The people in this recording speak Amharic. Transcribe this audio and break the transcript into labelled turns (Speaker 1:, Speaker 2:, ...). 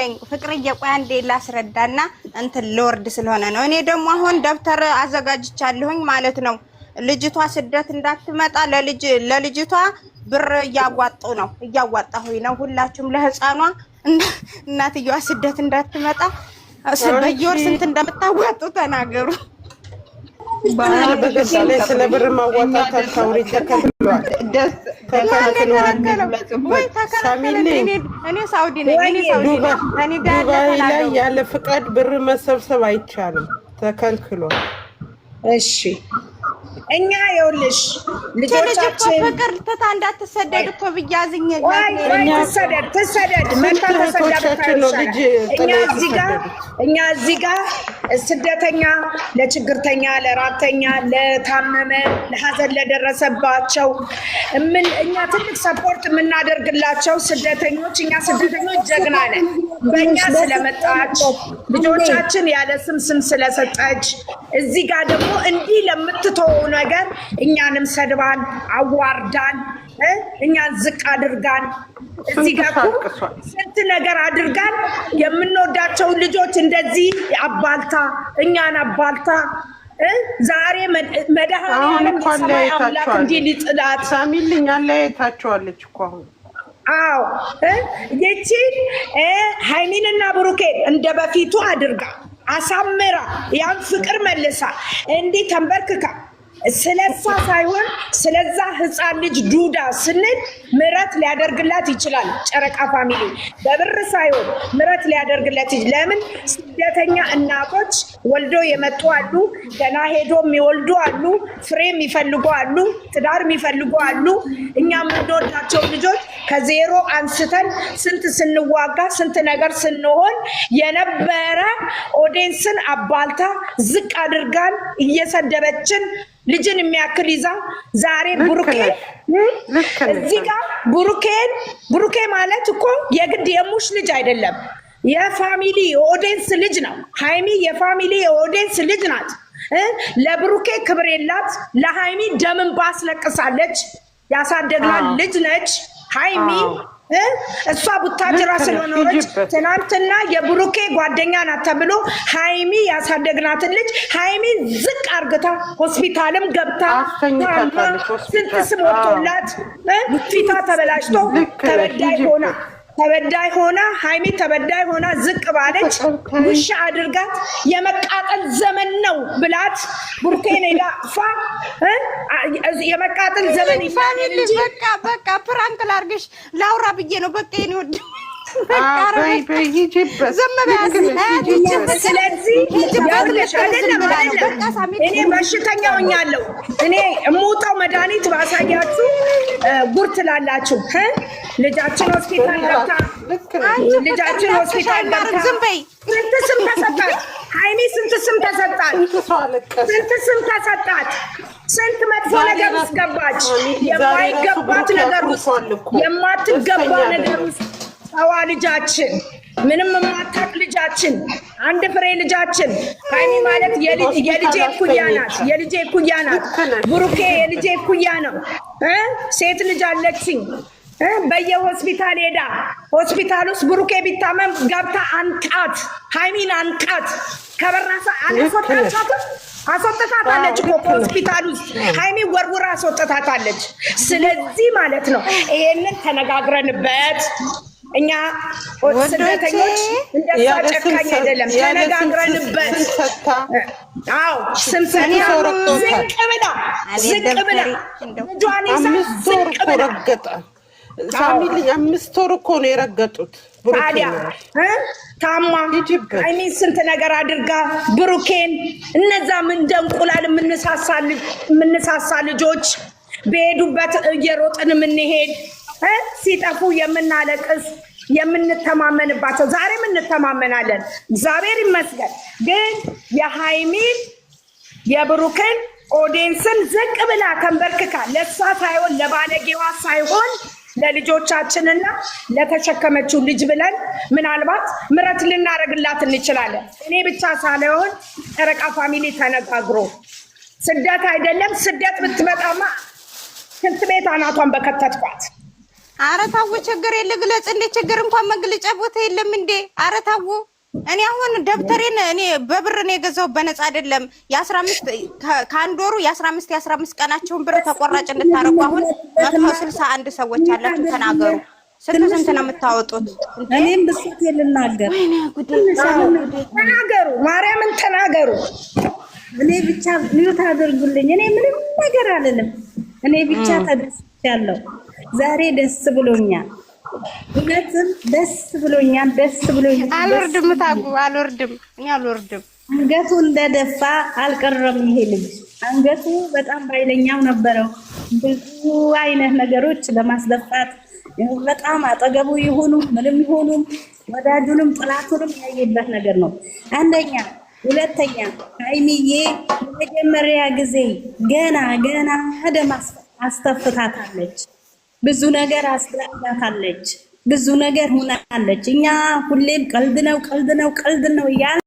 Speaker 1: ነኝ ፍቅርዬ ቆይ አንዴ ላስረዳና እንትን ለወርድ ስለሆነ ነው እኔ ደግሞ አሁን ደብተር አዘጋጅቻለሁኝ ማለት ነው ልጅቷ ስደት እንዳትመጣ ለልጅቷ ብር እያዋጣሁኝ ነው ሁላችሁም ለህፃኗ እናትየዋ ስደት እንዳትመጣ በየወር ስንት እንደምታዋጡ ተናገሩ
Speaker 2: ባለ ስለብር ማዋጣት ታውሪ ተከፍሏል
Speaker 1: እኔ ሳውዲ ነኝ
Speaker 2: ዱባይ ላይ ያለ ፍቃድ ብር መሰብሰብ አይቻልም ተከልክሏል
Speaker 3: እሺ እኛ ይኸውልሽ ልጆቻችን
Speaker 1: ፍቅር ተታ እንዳትሰደድ እኮ ብያዝኝ
Speaker 3: ተሰደድ እኛ እዚህ ጋር ስደተኛ ለችግርተኛ ለራተኛ ለታመመ ለሐዘን ለደረሰባቸው እኛ ትልቅ ሰፖርት የምናደርግላቸው ስደተኞች እኛ ስደተኞች ጀግና ነን በእኛ ስለመጣች ልጆቻችን ያለ ስም ስለሰጠች እዚህ ጋር ደግሞ እንዲህ ለምትተው ነገር እኛንም ሰድባን አዋርዳን እኛን ዝቅ አድርጋን እዚህ ጋር ስንት ነገር አድርጋን የምንወዳቸው ልጆች እንደዚህ አባልታ እኛን አባልታ ዛሬ መድኃኒዓለም ሰማይ አምላክ እንዲህ ሊጥላት
Speaker 2: ሳሚልኝ አለያይታቸዋለች እኮ አሁን
Speaker 3: አዎ ይቺ ሃይሚንና ብሩኬን እንደ በፊቱ አድርጋ አሳምራ ያን ፍቅር መልሳ እንዲህ ተንበርክካ ስለዛ ሳይሆን ስለዛ ህፃን ልጅ ዱዳ ስንል ምረት ሊያደርግላት ይችላል ጨረቃ ፋሚሊ በብር ሳይሆን ምረት ሊያደርግላት ለምን ስደተኛ እናቶች ወልዶ የመጡ አሉ ገና ሄዶ የሚወልዱ አሉ ፍሬ የሚፈልጉ አሉ ትዳር የሚፈልጉ አሉ እኛ የምንወዳቸው ልጆች ከዜሮ አንስተን ስንት ስንዋጋ ስንት ነገር ስንሆን የነበረ ኦዲየንስን አባልታ ዝቅ አድርጋን እየሰደበችን ልጅን የሚያክል ይዛ ዛሬ እዚህ ጋር ብሩኬ ማለት እኮ የግድ የሙሽ ልጅ አይደለም የፋሚሊ የኦዲየንስ ልጅ ነው ሃይሚ የፋሚሊ የኦዲየንስ ልጅ ናት ለብሩኬ ክብር የላት ለሃይሚ ደምን ባስለቅሳለች ያሳደግናል ልጅ ነች ሃይሚ እሷ ቡታጅራ ስለኖረች ትናንትና የብሩኬ ጓደኛ ናት ተብሎ ሃይሚ ያሳደግናትን ልጅ ሃይሚ ዝቅ አርግታ ሆስፒታልም ገብታ ስንት ስም ወጥቶላት ፊቷ ተበላሽቶ ተበዳይ ሆና ሃይሚ ተበዳይ ሆና ዝቅ ባለች ውሻ አድርጋት የመቃጠል ዘመን ነው ብላት ብሩኬን ሄዳፋ የመቃጠል ዘመን ይፋን እንጂ
Speaker 1: በቃ ፕራንክ ላርግሽ ላውራ ብዬ ነው በቃ የኔ ወድ
Speaker 3: ስለዚህ እኔ በሽተኛ ሆኛለሁ እኔ እሙጣው መድኃኒት ባሳያችሁ ጉር ትላላችሁ ልጃችን ሆስፒታል ገብታ ስንት ስም ተሰጣት ሃይሚ ስንት ስም ተሰጣት ስንት መጥፎ ነገር ውስጥ ገባች የማይገባት ነገር ውስጥ የማትገባ ነገር ውስጥ አዋ ልጃችን ምንም የማታውቅ ልጃችን አንድ ፍሬ ልጃችን ሃይሚ ማለት የልጄ ኩያ ናት ብሩኬ የልጄ ኩያ ነው ሴት ልጅ አለችኝ በየሆስፒታል ሄዳ ሆስፒታል ውስጥ ብሩኬ ቢታመም ገብታ አንቃት ሃይሚን አንቃት ከበራሳ አስወጥታታለች እኮ ሆስፒታል ውስጥ ሃይሚ ወርውራ አስወጥታታለች ስለዚህ ማለት ነው ይሄንን ተነጋግረንበት እኛ ስደተኞች እንደዛ ጨካኝ አይደለም ተነጋግረንበት አዎ ስምሰኛ ዝቅ ብላ ልጇን ይዛ ዝቅ ብላ
Speaker 2: ሳሚልኝ 5 ወር እኮ ነው የረገጡት
Speaker 3: ታዲያ ታማ አይኔ ስንት ነገር አድርጋ ብሩኬን እነዛ ምን ደንቁላል የምንሳሳ ልጆች በሄዱበት እየሮጥን የምንሄድ ሲጠፉ የምናለቅስ የምንተማመንባቸው ዛሬም እንተማመናለን እግዚአብሔር ይመስገን ግን የሃይሚን የብሩክን ኦዲየንስን ዝቅ ብላ ተንበርክካ ለሷ ሳይሆን ለባለጌዋ ሳይሆን ለልጆቻችንና ለተሸከመችው ልጅ ብለን ምናልባት ምረት ልናረግላት እንችላለን እኔ ብቻ ሳይሆን ጨረቃ ፋሚሊ ተነጋግሮ ስደት አይደለም ስደት ብትመጣማ ሽንት ቤት አናቷን በከተትኳት
Speaker 1: ኧረ ተው ችግር የለ ግለጽ። እንደ ችግር እንኳን መግለጫ ቦታ የለም እንዴ? ኧረ ተው። እኔ አሁን ደብተሬን እኔ በብር ነው የገዛው በነፃ አይደለም። የ15 ከአንድ ወሩ የ15 ቀናቸውን ብር ተቆራጭ እንድታረጉ አሁን 161 ሰዎች አላችሁ። ተናገሩ። ስንት ነው የምታወጡት?
Speaker 4: እኔም ብሶት ልናገር።
Speaker 1: ወይኔ ጉዴ!
Speaker 3: ተናገሩ፣ ማርያምን ተናገሩ።
Speaker 4: እኔ ብቻ ሚውት አድርጉልኝ። እኔ ምንም ነገር አልልም። እኔ ብቻ ተደስቻለሁ። ዛሬ ደስ ብሎኛል። እውነትም ደስ ብሎኛል። ደስ ብሎኛል።
Speaker 1: አልወርድም ታጉ አልወርድም። እኔ አልወርድም።
Speaker 4: አንገቱ እንደደፋ አልቀረም። ይሄ ልጅ አንገቱ በጣም ባይለኛው ነበረው። ብዙ አይነት ነገሮች ለማስደፋት በጣም አጠገቡ ይሆኑ ምንም ይሆኑ ወዳጁንም ጥላቱንም ያየበት ነገር ነው። አንደኛ ሁለተኛ ሃይሚዬ መጀመሪያ ጊዜ ገና ደም አስተፍታታለች። ብዙ ነገር አስላታለች። ብዙ ነገር ሆናለች። እኛ ሁሌም ቀልድ ነው እያልን